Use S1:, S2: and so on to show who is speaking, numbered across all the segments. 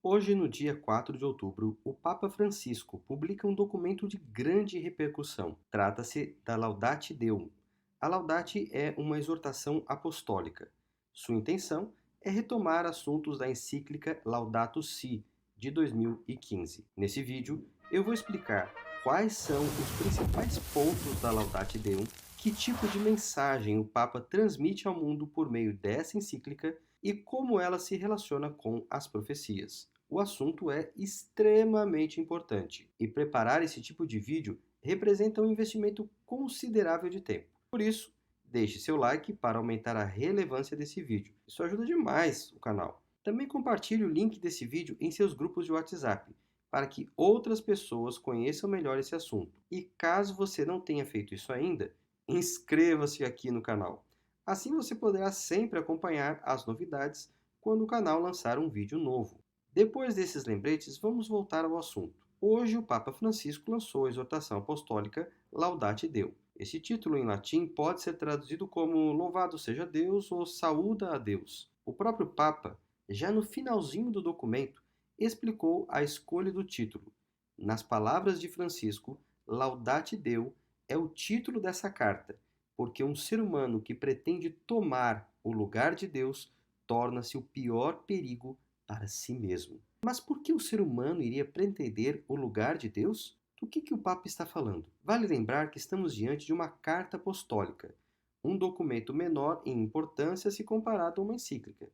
S1: Hoje, no dia 4 de outubro, o Papa Francisco publica um documento de grande repercussão. Trata-se da Laudate Deum. A Laudate é uma exortação apostólica. Sua intenção é retomar assuntos da encíclica Laudato Si, de 2015. Nesse vídeo, eu vou explicar quais são os principais pontos da Laudate Deum, que tipo de mensagem o Papa transmite ao mundo por meio dessa encíclica e como ela se relaciona com as profecias. O assunto é extremamente importante e preparar esse tipo de vídeo representa um investimento considerável de tempo. Por isso, deixe seu like para aumentar a relevância desse vídeo. Isso ajuda demais o canal. Também compartilhe o link desse vídeo em seus grupos de WhatsApp, para que outras pessoas conheçam melhor esse assunto. E caso você não tenha feito isso ainda, inscreva-se aqui no canal. Assim você poderá sempre acompanhar as novidades quando o canal lançar um vídeo novo. Depois desses lembretes, vamos voltar ao assunto. Hoje, o Papa Francisco lançou a exortação apostólica Laudate Deum. Esse título em latim pode ser traduzido como Louvado seja Deus ou Saúda a Deus. O próprio Papa, já no finalzinho do documento, explicou a escolha do título. Nas palavras de Francisco, Laudate Deum é o título dessa carta, porque um ser humano que pretende tomar o lugar de Deus torna-se o pior perigo para si mesmo. Mas por que o ser humano iria pretender o lugar de Deus? Do que o Papa está falando? Vale lembrar que estamos diante de uma carta apostólica, um documento menor em importância se comparado a uma encíclica.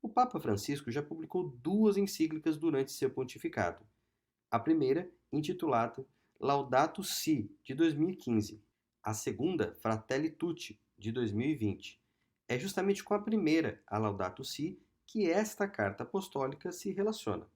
S1: O Papa Francisco já publicou duas encíclicas durante seu pontificado. A primeira, intitulada Laudato Si, de 2015. A segunda, Fratelli Tutti, de 2020. É justamente com a primeira, a Laudato Si, que esta carta apostólica se relaciona.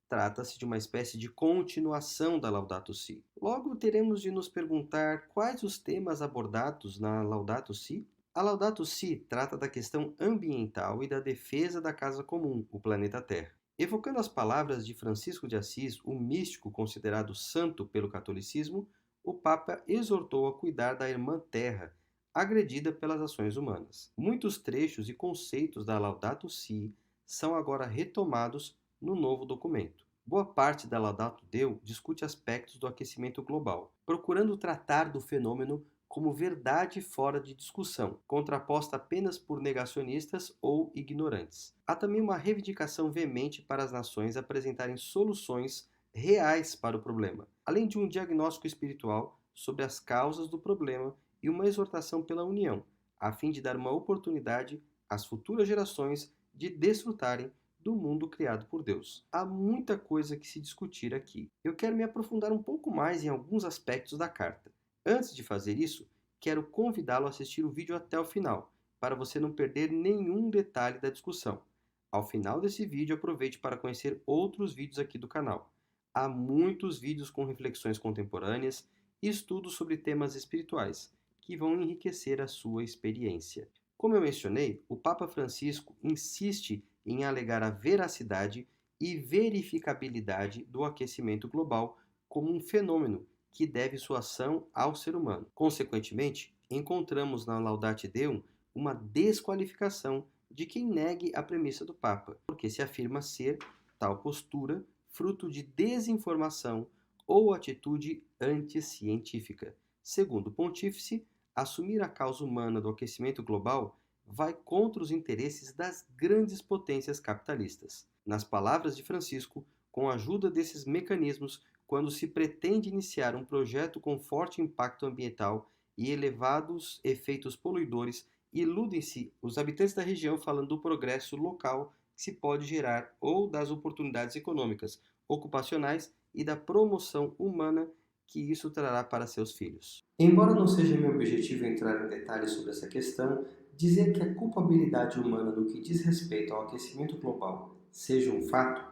S1: Trata-se de uma espécie de continuação da Laudato Si. Logo, teremos de nos perguntar quais os temas abordados na Laudato Si. A Laudato Si trata da questão ambiental e da defesa da casa comum, o planeta Terra. Evocando as palavras de Francisco de Assis, o místico considerado santo pelo catolicismo, o Papa exortou a cuidar da irmã Terra, agredida pelas ações humanas. Muitos trechos e conceitos da Laudato Si são agora retomados no novo documento. Boa parte da Laudato Deum discute aspectos do aquecimento global, procurando tratar do fenômeno como verdade fora de discussão, contraposta apenas por negacionistas ou ignorantes. Há também uma reivindicação veemente para as nações apresentarem soluções reais para o problema, além de um diagnóstico espiritual sobre as causas do problema e uma exortação pela união, a fim de dar uma oportunidade às futuras gerações de desfrutarem do mundo criado por Deus. Há muita coisa que se discutir aqui. Eu quero me aprofundar um pouco mais em alguns aspectos da carta. Antes de fazer isso, quero convidá-lo a assistir o vídeo até o final, para você não perder nenhum detalhe da discussão. Ao final desse vídeo, aproveite para conhecer outros vídeos aqui do canal. Há muitos vídeos com reflexões contemporâneas e estudos sobre temas espirituais, que vão enriquecer a sua experiência. Como eu mencionei, o Papa Francisco insiste em alegar a veracidade e verificabilidade do aquecimento global como um fenômeno que deve sua ação ao ser humano. Consequentemente, encontramos na Laudate Deum uma desqualificação de quem negue a premissa do Papa, porque se afirma ser tal postura fruto de desinformação ou atitude anticientífica. Segundo o pontífice, assumir a causa humana do aquecimento global vai contra os interesses das grandes potências capitalistas. Nas palavras de Francisco, com a ajuda desses mecanismos, quando se pretende iniciar um projeto com forte impacto ambiental e elevados efeitos poluidores, iludem-se os habitantes da região falando do progresso local que se pode gerar ou das oportunidades econômicas, ocupacionais e da promoção humana que isso trará para seus filhos. Embora não seja meu objetivo entrar em detalhes sobre essa questão, dizer que a culpabilidade humana no que diz respeito ao aquecimento global seja um fato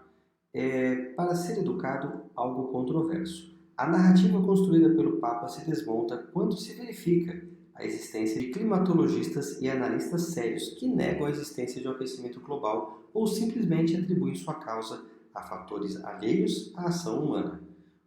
S1: é, para ser educado, algo controverso. A narrativa construída pelo Papa se desmonta quando se verifica a existência de climatologistas e analistas sérios que negam a existência de um aquecimento global ou simplesmente atribuem sua causa a fatores alheios à ação humana.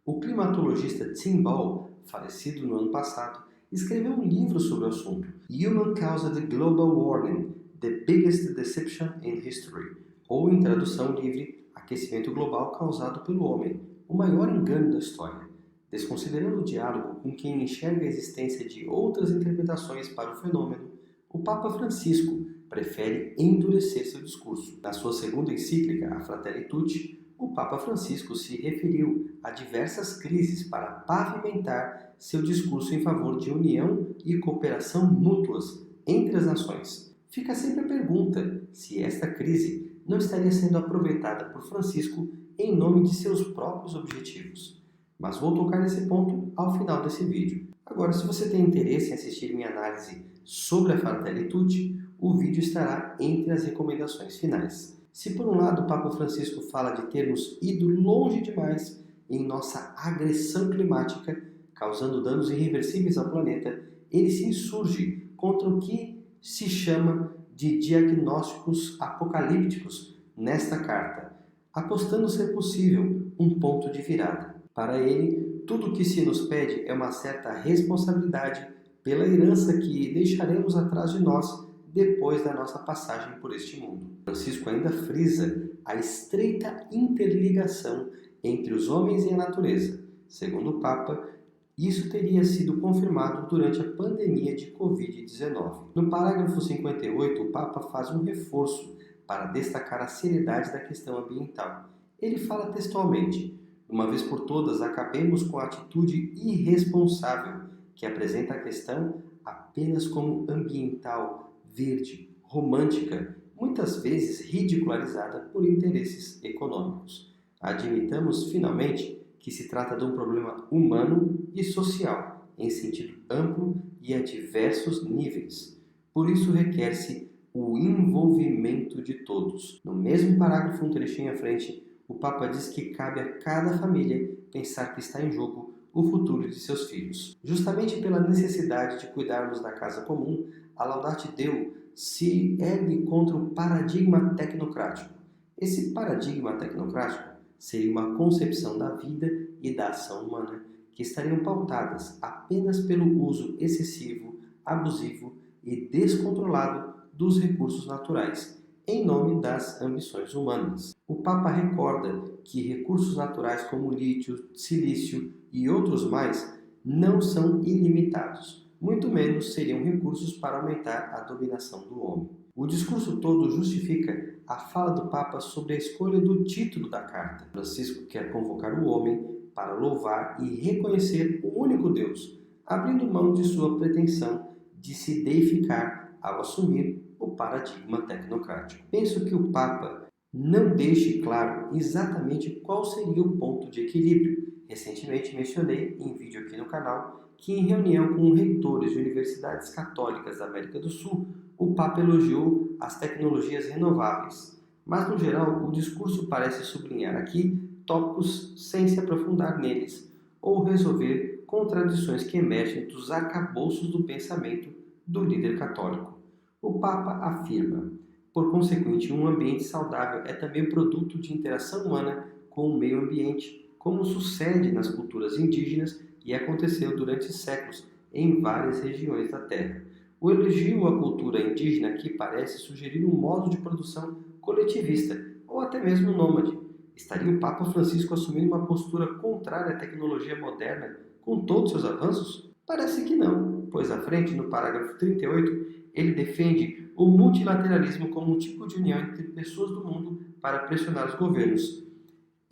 S1: O climatologista Tim Ball, falecido no ano passado, escreveu um livro sobre o assunto, Human Caused Global Warming: The Biggest Deception in History, ou em tradução livre, a aquecimento global causado pelo homem, o maior engano da história. Desconsiderando o diálogo com quem enxerga a existência de outras interpretações para o fenômeno, o Papa Francisco prefere endurecer seu discurso. Na sua segunda encíclica, a Fratelli Tutti, o Papa Francisco se referiu a diversas crises para pavimentar seu discurso em favor de união e cooperação mútuas entre as nações. Fica sempre a pergunta se esta crise não estaria sendo aproveitada por Francisco em nome de seus próprios objetivos. Mas vou tocar nesse ponto ao final desse vídeo. Agora, se você tem interesse em assistir minha análise sobre a Fratelli Tutti, o vídeo estará entre as recomendações finais. Se por um lado o Papa Francisco fala de termos ido longe demais em nossa agressão climática, causando danos irreversíveis ao planeta, ele se insurge contra o que se chama de diagnósticos apocalípticos nesta carta, apostando ser possível um ponto de virada. Para ele, tudo o que se nos pede é uma certa responsabilidade pela herança que deixaremos atrás de nós depois da nossa passagem por este mundo. Francisco ainda frisa a estreita interligação entre os homens e a natureza. Segundo o Papa, isso teria sido confirmado durante a pandemia de Covid-19. No parágrafo 58, o Papa faz um reforço para destacar a seriedade da questão ambiental. Ele fala textualmente: uma vez por todas, acabemos com a atitude irresponsável que apresenta a questão apenas como ambiental, verde, romântica, muitas vezes ridicularizada por interesses econômicos. Admitamos, finalmente, que se trata de um problema humano e social, em sentido amplo e a diversos níveis. Por isso requer-se o envolvimento de todos. No mesmo parágrafo, um trechinho à frente, o Papa diz que cabe a cada família pensar que está em jogo o futuro de seus filhos. Justamente pela necessidade de cuidarmos da casa comum, a Laudato Deo se ergue contra o paradigma tecnocrático. Esse paradigma tecnocrático seria uma concepção da vida e da ação humana que estariam pautadas apenas pelo uso excessivo, abusivo e descontrolado dos recursos naturais, em nome das ambições humanas. O Papa recorda que recursos naturais como lítio, silício e outros mais não são ilimitados, muito menos seriam recursos para aumentar a dominação do homem. O discurso todo justifica a fala do Papa sobre a escolha do título da carta. Francisco quer convocar o homem para louvar e reconhecer o único Deus, abrindo mão de sua pretensão de se deificar ao assumir o paradigma tecnocrático. Penso que o Papa não deixe claro exatamente qual seria o ponto de equilíbrio. Recentemente mencionei em vídeo aqui no canal que, em reunião com reitores de universidades católicas da América do Sul, o Papa elogiou as tecnologias renováveis. Mas, no geral, o discurso parece sublinhar aqui tópicos sem se aprofundar neles, ou resolver contradições que emergem dos arcabouços do pensamento do líder católico. O Papa afirma: por consequente, um ambiente saudável é também produto de interação humana com o meio ambiente, como sucede nas culturas indígenas e aconteceu durante séculos em várias regiões da Terra. O elogio à cultura indígena aqui parece sugerir um modo de produção coletivista ou até mesmo nômade. Estaria o Papa Francisco assumindo uma postura contrária à tecnologia moderna com todos seus avanços? Parece que não, pois à frente, no parágrafo 38, ele defende o multilateralismo como um tipo de união entre pessoas do mundo para pressionar os governos.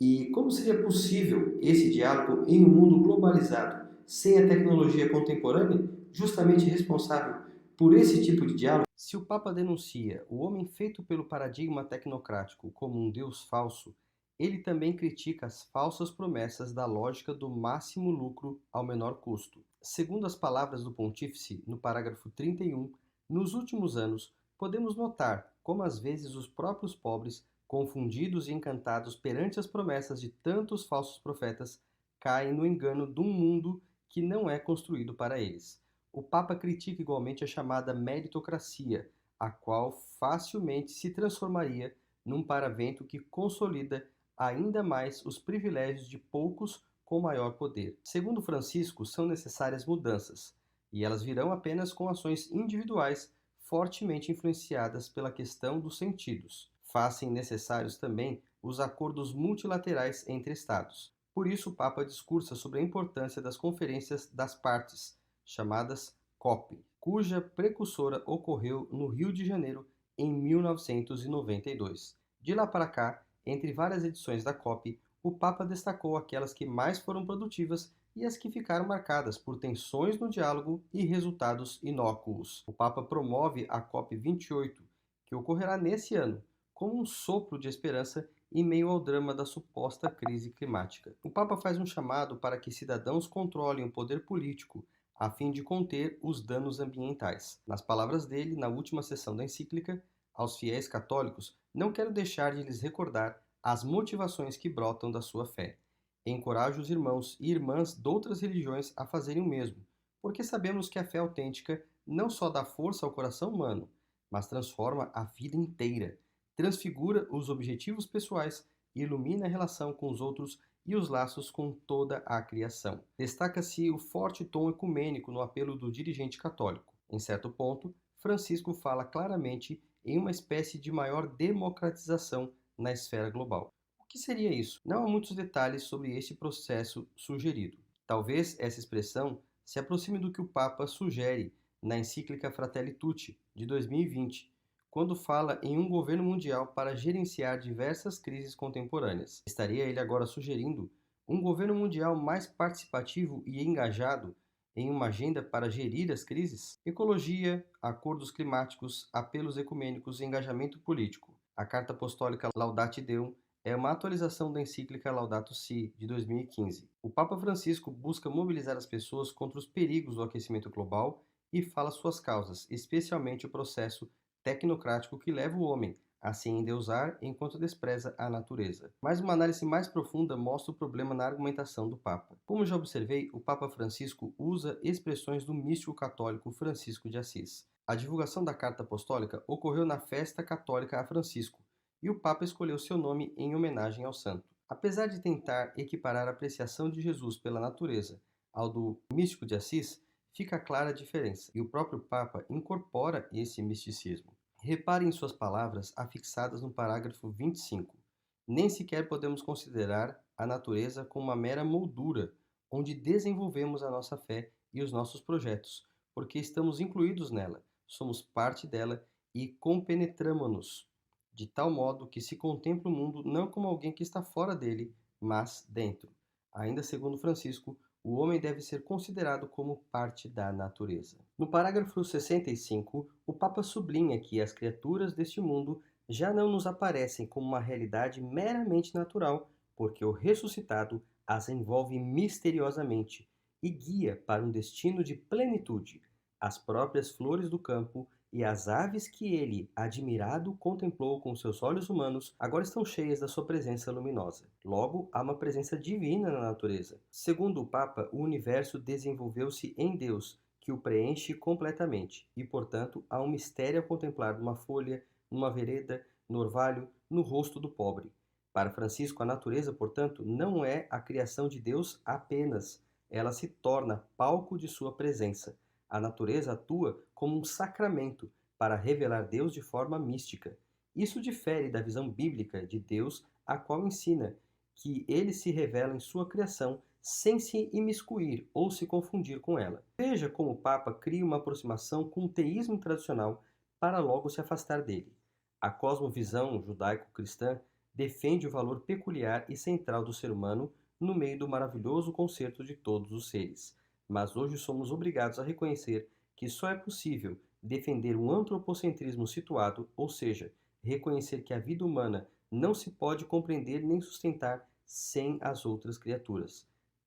S1: E como seria possível esse diálogo em um mundo globalizado sem a tecnologia contemporânea, justamente responsável por esse tipo de diálogo? Se o Papa denuncia o homem feito pelo paradigma tecnocrático como um Deus falso, ele também critica as falsas promessas da lógica do máximo lucro ao menor custo. Segundo as palavras do Pontífice, no parágrafo 31, nos últimos anos, podemos notar como às vezes os próprios pobres, confundidos e encantados perante as promessas de tantos falsos profetas, caem no engano de um mundo que não é construído para eles. O Papa critica igualmente a chamada meritocracia, a qual facilmente se transformaria num paravento que consolida ainda mais os privilégios de poucos com maior poder. Segundo Francisco, são necessárias mudanças, e elas virão apenas com ações individuais fortemente influenciadas pela questão dos sentidos. Fazem necessários também os acordos multilaterais entre Estados. Por isso, o Papa discursa sobre a importância das conferências das partes, chamadas COP, cuja precursora ocorreu no Rio de Janeiro em 1992. De lá para cá, entre várias edições da COP, o Papa destacou aquelas que mais foram produtivas e as que ficaram marcadas por tensões no diálogo e resultados inócuos. O Papa promove a COP 28, que ocorrerá nesse ano, como um sopro de esperança em meio ao drama da suposta crise climática. O Papa faz um chamado para que cidadãos controlem o poder político, a fim de conter os danos ambientais. Nas palavras dele, na última sessão da encíclica, aos fiéis católicos, não quero deixar de lhes recordar as motivações que brotam da sua fé. Encorajo os irmãos e irmãs de outras religiões a fazerem o mesmo, porque sabemos que a fé autêntica não só dá força ao coração humano, mas transforma a vida inteira, transfigura os objetivos pessoais e ilumina a relação com os outros e os laços com toda a criação. Destaca-se o forte tom ecumênico no apelo do dirigente católico. Em certo ponto, Francisco fala claramente em uma espécie de maior democratização na esfera global. O que seria isso? Não há muitos detalhes sobre esse processo sugerido. Talvez essa expressão se aproxime do que o Papa sugere na encíclica Fratelli Tutti, de 2020, quando fala em um governo mundial para gerenciar diversas crises contemporâneas. Estaria ele agora sugerindo um governo mundial mais participativo e engajado em uma agenda para gerir as crises? Ecologia, acordos climáticos, apelos ecumênicos e engajamento político. A Carta Apostólica Laudate Deum é uma atualização da encíclica Laudato Si, de 2015. O Papa Francisco busca mobilizar as pessoas contra os perigos do aquecimento global e fala suas causas, especialmente o processo tecnocrático que leva o homem a se endeusar enquanto despreza a natureza. Mas uma análise mais profunda mostra o problema na argumentação do Papa. Como já observei, o Papa Francisco usa expressões do místico católico Francisco de Assis. A divulgação da Carta Apostólica ocorreu na festa católica a Francisco, e o Papa escolheu seu nome em homenagem ao santo. Apesar de tentar equiparar a apreciação de Jesus pela natureza ao do místico de Assis, fica clara a diferença, e o próprio Papa incorpora esse misticismo. Repare em suas palavras afixadas no parágrafo 25. Nem sequer podemos considerar a natureza como uma mera moldura, onde desenvolvemos a nossa fé e os nossos projetos, porque estamos incluídos nela, somos parte dela e compenetramo-nos, de tal modo que se contempla o mundo não como alguém que está fora dele, mas dentro. Ainda segundo Francisco, o homem deve ser considerado como parte da natureza. No parágrafo 65, o Papa sublinha que as criaturas deste mundo já não nos aparecem como uma realidade meramente natural, porque o ressuscitado as envolve misteriosamente e guia para um destino de plenitude. As próprias flores do campo e as aves que ele, admirado, contemplou com seus olhos humanos, agora estão cheias da sua presença luminosa. Logo, há uma presença divina na natureza. Segundo o Papa, o universo desenvolveu-se em Deus, que o preenche completamente, e, portanto, há um mistério a contemplar numa folha, numa vereda, no orvalho, no rosto do pobre. Para Francisco, a natureza, portanto, não é a criação de Deus apenas, ela se torna palco de sua presença. A natureza atua como um sacramento para revelar Deus de forma mística. Isso difere da visão bíblica de Deus, a qual ensina que ele se revela em sua criação sem se imiscuir ou se confundir com ela. Veja como o Papa cria uma aproximação com o teísmo tradicional para logo se afastar dele. A cosmovisão judaico-cristã defende o valor peculiar e central do ser humano no meio do maravilhoso concerto de todos os seres. Mas hoje somos obrigados a reconhecer que só é possível defender um antropocentrismo situado, ou seja, reconhecer que a vida humana não se pode compreender nem sustentar sem as outras criaturas.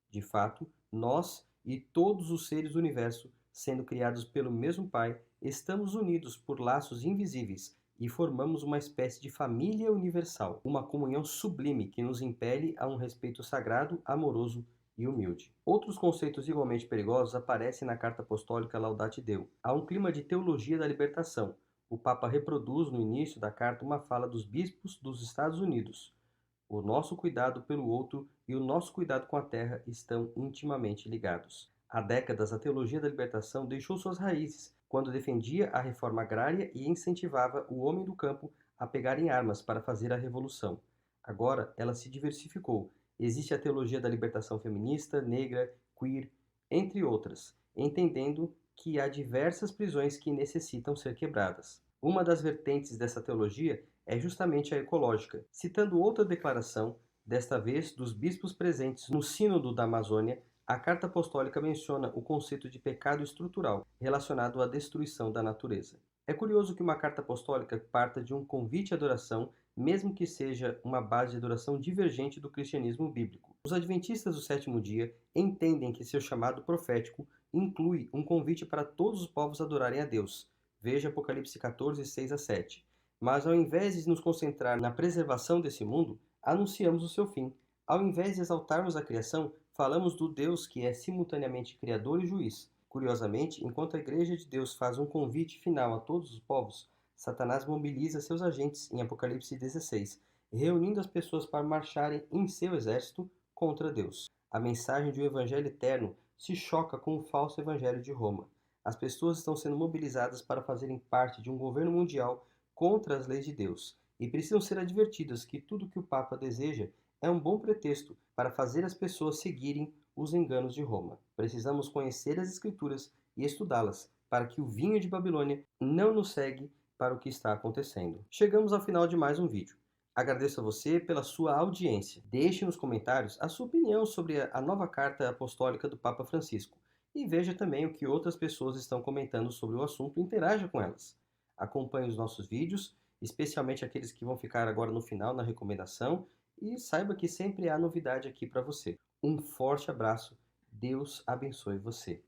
S1: De fato, nós e todos os seres do universo, sendo criados pelo mesmo Pai, estamos unidos por laços invisíveis e formamos uma espécie de família universal, uma comunhão sublime que nos impele a um respeito sagrado, amoroso e humilde. Outros conceitos igualmente perigosos aparecem na Carta Apostólica Laudate Deum. Há um clima de teologia da libertação. O Papa reproduz no início da carta uma fala dos bispos dos Estados Unidos. O nosso cuidado pelo outro e o nosso cuidado com a terra estão intimamente ligados. Há décadas, a teologia da libertação deixou suas raízes quando defendia a reforma agrária e incentivava o homem do campo a pegar em armas para fazer a revolução. Agora ela se diversificou. Existe a teologia da libertação feminista, negra, queer, entre outras, entendendo que há diversas prisões que necessitam ser quebradas. Uma das vertentes dessa teologia é justamente a ecológica. Citando outra declaração, desta vez dos bispos presentes no Sínodo da Amazônia, a Carta Apostólica menciona o conceito de pecado estrutural relacionado à destruição da natureza. É curioso que uma carta apostólica parta de um convite à adoração, mesmo que seja uma base de adoração divergente do cristianismo bíblico. Os adventistas do sétimo dia entendem que seu chamado profético inclui um convite para todos os povos adorarem a Deus. Veja Apocalipse 14, 6 a 7. Mas ao invés de nos concentrar na preservação desse mundo, anunciamos o seu fim. Ao invés de exaltarmos a criação, falamos do Deus que é simultaneamente Criador e Juiz. Curiosamente, enquanto a Igreja de Deus faz um convite final a todos os povos, Satanás mobiliza seus agentes em Apocalipse 16, reunindo as pessoas para marcharem em seu exército contra Deus. A mensagem de um evangelho eterno se choca com o falso evangelho de Roma. As pessoas estão sendo mobilizadas para fazerem parte de um governo mundial contra as leis de Deus e precisam ser advertidas que tudo o que o Papa deseja é um bom pretexto para fazer as pessoas seguirem os enganos de Roma. Precisamos conhecer as Escrituras e estudá-las para que o vinho de Babilônia não nos cegue para o que está acontecendo. Chegamos ao final de mais um vídeo. Agradeço a você pela sua audiência. Deixe nos comentários a sua opinião sobre a nova carta apostólica do Papa Francisco e veja também o que outras pessoas estão comentando sobre o assunto e interaja com elas. Acompanhe os nossos vídeos, especialmente aqueles que vão ficar agora no final na recomendação, e saiba que sempre há novidade aqui para você. Um forte abraço, Deus abençoe você.